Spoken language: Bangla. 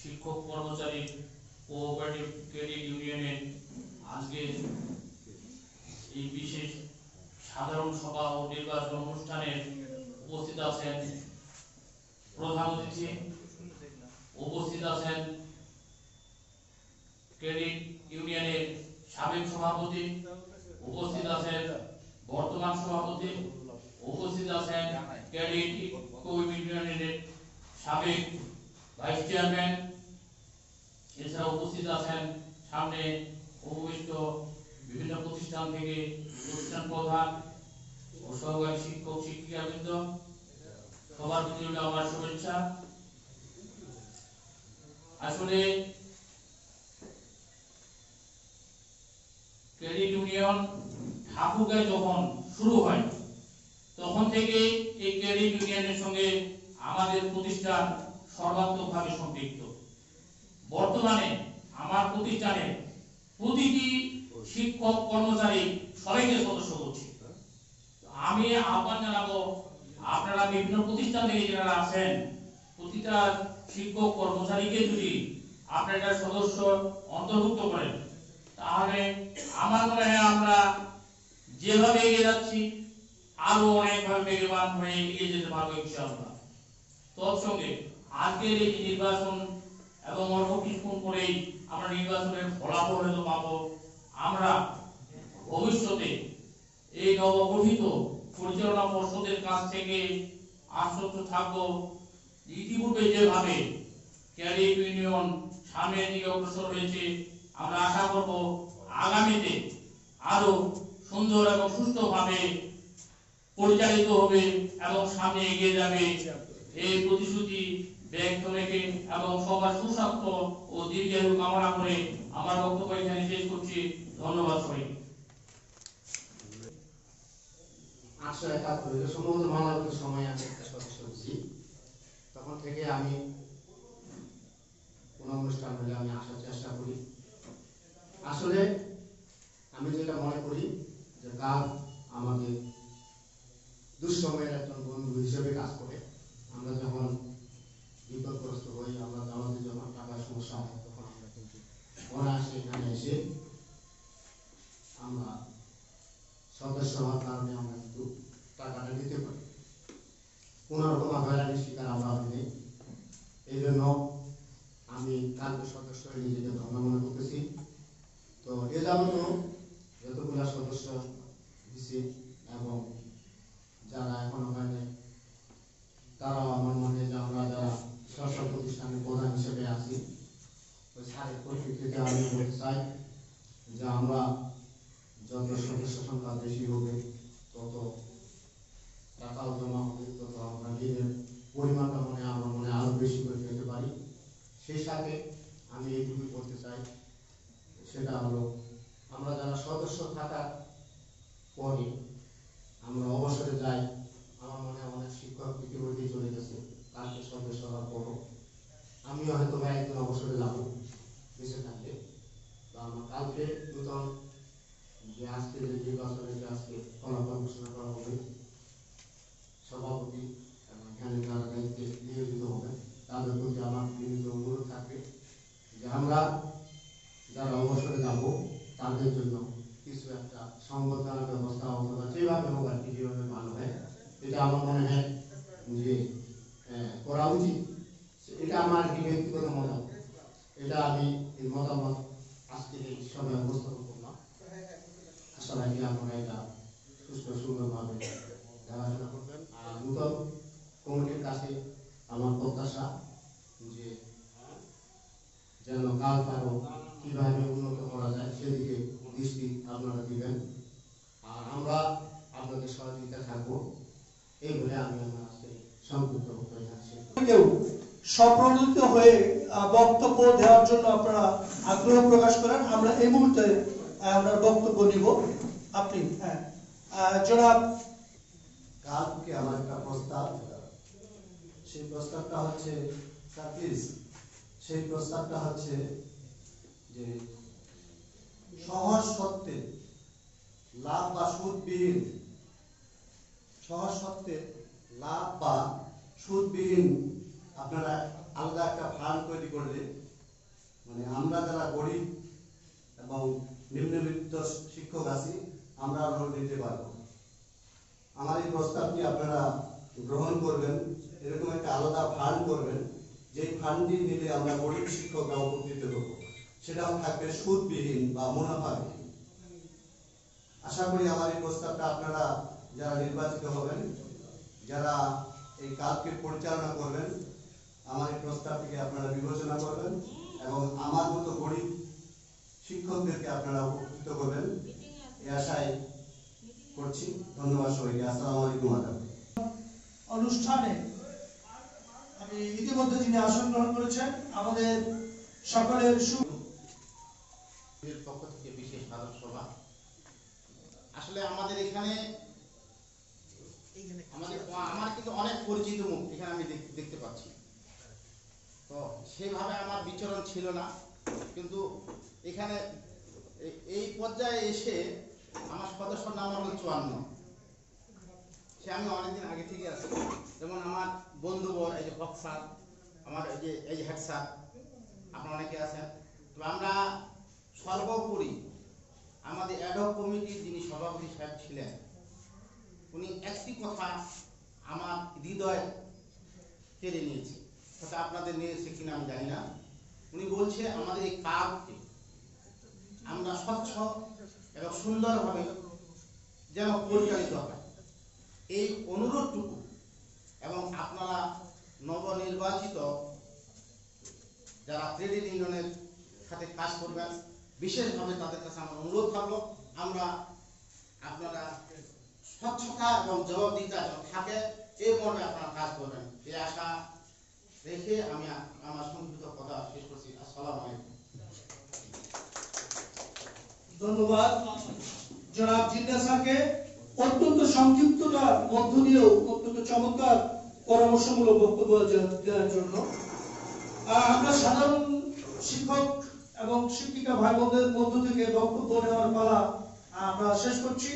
শিক্ষক কর্মচারী কোঅপারেটিভ ক্রেডিট ইউনিয়নের আজকে এই বিশেষ সাধারণ সভা ও নির্বাচন অনুষ্ঠানে উপস্থিত আছেন প্রধান অতিথি, উপস্থিত আছেন ক্রেডিট ইউনিয়নের সাবেক সভাপতি, উপস্থিত আছেন বর্তমান সভাপতি, উপস্থিত আছেন ক্রেডিট ইউনিয়নের সাবেক ভাইস চেয়ারম্যান, এছাড়া উপস্থিত আছেন সামনে উপবিষ্ট বিভিন্ন প্রতিষ্ঠান থেকে প্রতিষ্ঠান প্রধান ও সহকারী শিক্ষক শিক্ষিকাবৃন্দ, সবার প্রতি আমার শুভেচ্ছা। আসলে ক্রেডিট ইউনিয়ন ঠাকুরগাঁয় যখন শুরু হয় তখন থেকে এই ক্রেডিট ইউনিয়নের সঙ্গে আমাদের প্রতিষ্ঠান সর্বাত্মকভাবে সম্পৃক্ত। বর্তমানে আমার প্রতিষ্ঠানে প্রতিটি শিক্ষক কর্মচারী সবাইকে সদস্য করছি। আমি আহ্বান জানাবো, আপনারা বিভিন্ন প্রতিষ্ঠান থেকে যারা আছেন প্রতিটা শিক্ষক কর্মচারীকে যদি আপনারা সদস্য অন্তর্ভুক্ত করেন তাহলে আমার মনে হয় আমরা যেভাবে এগিয়ে যাচ্ছি আরো অনেকভাবে বেগবান হয়ে এগিয়ে যেতে পারবো ইনশাআল্লাহ। তৎসঙ্গে আজকের এই নির্বাচন এবং অল্প কিছুক্ষণ পরেই আমরা নির্বাচনের ফলাফল হয়তো পাবো। আমরা ভবিষ্যতে এই নবগঠিত পরিচালনা পর্ষদের কাছ থেকে আশ্বস্ত থাকবো, ইতিপূর্বে যেভাবে ক্রেডিট ইউনিয়ন সামনের দিকে অগ্রসর হয়েছে আমরা আশা করব আগামীতে আরো সুন্দর এবং সুষ্ঠুভাবে পরিচালিত হবে এবং সামনে এগিয়ে যাবে। এই প্রতিশ্রুতি ব্যক্ত রেখে এবং সবার সুস্বাস্থ্য ও দীর্ঘায়ু কামনা করে আমার বক্তব্য এখানে শেষ করছি। ধন্যবাদ সবাইকে। 871 সম্ভবত মানবতার সময় আমি একটা সদস্য হচ্ছি, তখন থেকে আমি কোন অনুষ্ঠান হলে আমি আসার চেষ্টা করি। আসলে আমি যেটা মনে করি যে কাজ আমাদের দুঃসময়ের একজন বন্ধু হিসেবে কাজ করে। আমরা যখন বিপদগ্রস্ত হই, আমরা আমাদের যখন টাকার সমস্যা হয় তখন আমরা কিন্তু অনায়াসে এখানে এসে আমরা সদস্য হওয়ার কারণে আমরা কিন্তু টাকাটা নিতে পারি। কোন রকম হয়রানির শিকার আমরা হইনি। এই জন্য আমি কালকে সদস্য হয়ে নিজেকে ধন্য মনে করতেছি। তো এ যাবত যতগুলো সদস্য দিচ্ছে এবং যারা এখন ওখানে তারাও আমার মনে যে আমরা যারা স্ব প্রতিষ্ঠানের প্রধান হিসেবে আছি ওই স্যারের পরিপ্রেক্ষিতে আমি বলতে চাই যে আমরা যত সদস্য সংখ্যা বেশি হবে তত টাকাও জমা হবে, তত আমরা ঋণের পরিমাণটা আমার মনে আরো বেশি করে পেতে পারি। সেই সাথে আমি এইটুকু বলতে চাই, সেটা হলো আমরা যারা সদস্য থাকার পরে আমরা অবসরে যাই। আমার মনে হয় অনেক শিক্ষক ইতিমধ্যেই চলে গেছে কালকে সদস্য হওয়ার পরও। আমিও হয়তো একদিন অবসরে যাবো বেঁচে থাকলে। তো আমার কালকে নতুন যে আজকে যে নির্বাচনের আজকে ফলাফল ঘোষণা করা হবে, সভাপতি এবং এখানে যারা দায়িত্বে নিয়োজিত হবে তাদের প্রতি আমার বিনীত অনুরোধ থাকবে যে আমরা যারা অবসরে যাব তাদের জন্য কিছু একটা সংবর্ধনার ব্যবস্থা অথবা যেভাবে হোক আর কি, যেভাবে ভালো হয় এটা আমার মনে হয় যে করা উচিত। এটা আমার ব্যক্তিগত মতামত, এটা আমি এই মতামত আজকে এই সময় উপস্থাপন করলাম। আশা রাখি আপনারা এটা সুস্থ সুন্দরভাবে দেখাশোনা করবেন। আর নূতন কমিটির কাছে আমার প্রত্যাশা যে যেন কাল আরো কিভাবে উন্নত করা যায় সেদিকে দৃষ্টি আপনারা দিবেন, আর আমরা আপনাদের সহযোগিতা থাকবো। এই বলে আমি আমার আজকে সংক্ষিপ্ত বক্তব্য কেউ স্বপ্রণোদিত হয়ে বক্তব্য দেওয়ার জন্য আপনারা আগ্রহ প্রকাশ করেন। আমরা এই মুহূর্তে আমরা বক্তব্য নিব। আপনি জনাব। কালকে আমার একটা প্রস্তাব, সেই প্রস্তাবটা হচ্ছে সেই প্রস্তাবটা হচ্ছে যে সহজ সত্ত্বে লাভ বা সুদবিহীন, সহজ সত্ত্বে লাভ বা সুদবিহীন আপনারা আলাদা একটা ফান্ড তৈরি করলে মানে আমরা যারা গরিব এবং নিম্নবিত্ত শিক্ষক আছি আমরা লোন দিতে পারবো। আমার এই প্রস্তাবটি আপনারা গ্রহণ করবেন, এরকম একটা আলাদা ফান্ড করবেন, যেই ফান্ডটি নিলে আমরা গরিব শিক্ষকরা উপকৃত হব, সেটাও থাকবে সুদবিহীন বা মুনাফাবিহীন। আশা করি আমার এই প্রস্তাবটা আপনারা যারা নির্বাচিত হবেন, যারা এই কাজকে পরিচালনা করবেন, আমার এই প্রস্তাবটিকে আপনারা বিবেচনা করবেন এবং আমার মতো গরিব শিক্ষকদেরকে আপনারা উপকৃত করবেন এই আশায় করছি। ধন্যবাদ সবাইকে। আসসালামু আলাইকুম। অনুষ্ঠানে আমি ইতিমধ্যে যিনি আসন গ্রহণ করেছেন আমাদের সকলের পক্ষ থেকে বিশেষ আলোক সভা। আসলে আমাদের এখানে আমার কিন্তু অনেক পরিচিত মুখ এখানে আমি দেখতে পাচ্ছি, তো সেভাবে আমার বিচরণ ছিল না, কিন্তু এখানে এই পর্যায়ে এসে আমার সদস্য নাম্বার হল 54। সে আমি অনেকদিন আগে থেকে আছি। যেমন আমার বন্ধুবর এই যে হক স্যার, আমার এই যে হেড স্যার, আপনারা অনেকে আছেন। তো আমরা সর্বোপরি আমাদের অ্যাডহক কমিটির যিনি সভাপতি সাহেব ছিলেন, উনি একটি কথা আমার হৃদয় কেড়ে নিয়েছে, সেটা আপনাদের নিয়েছে কিনা আমি জানি না। উনি বলছে আমাদের এই কাজকে আমরা স্বচ্ছ এবং সুন্দরভাবে যেন পরিচালিত হয়, এই অনুরোধটুকু, এবং আপনারা নবনির্বাচিত যারা ক্রেডিট ইউনিয়নের সাথে কাজ করবেন, বিশেষভাবে তাদের কাছে আমার অনুরোধ থাকলো আমরা আপনারা স্বচ্ছতা এবং জবাবদিহিতা যেন থাকে এই মর্মে আপনারা কাজ করবেন, এই আশা রেখে আমি আমার সংক্ষিপ্ত কথা শেষ করছি। আসসালামু আলাইকুম। ধন্যবাদ জনাব জিন্না স্যারকে অত্যন্ত সংক্ষিপ্ততার মধ্য দিয়েও অত্যন্ত চমৎকার পরামর্শমূলক বক্তব্য দেওয়ার জন্য। আমরা সাধারণ শিক্ষক এবং শিক্ষিকা ভাই বোনদের মধ্য থেকে বক্তব্য নেওয়ার পালা আমরা শেষ করছি।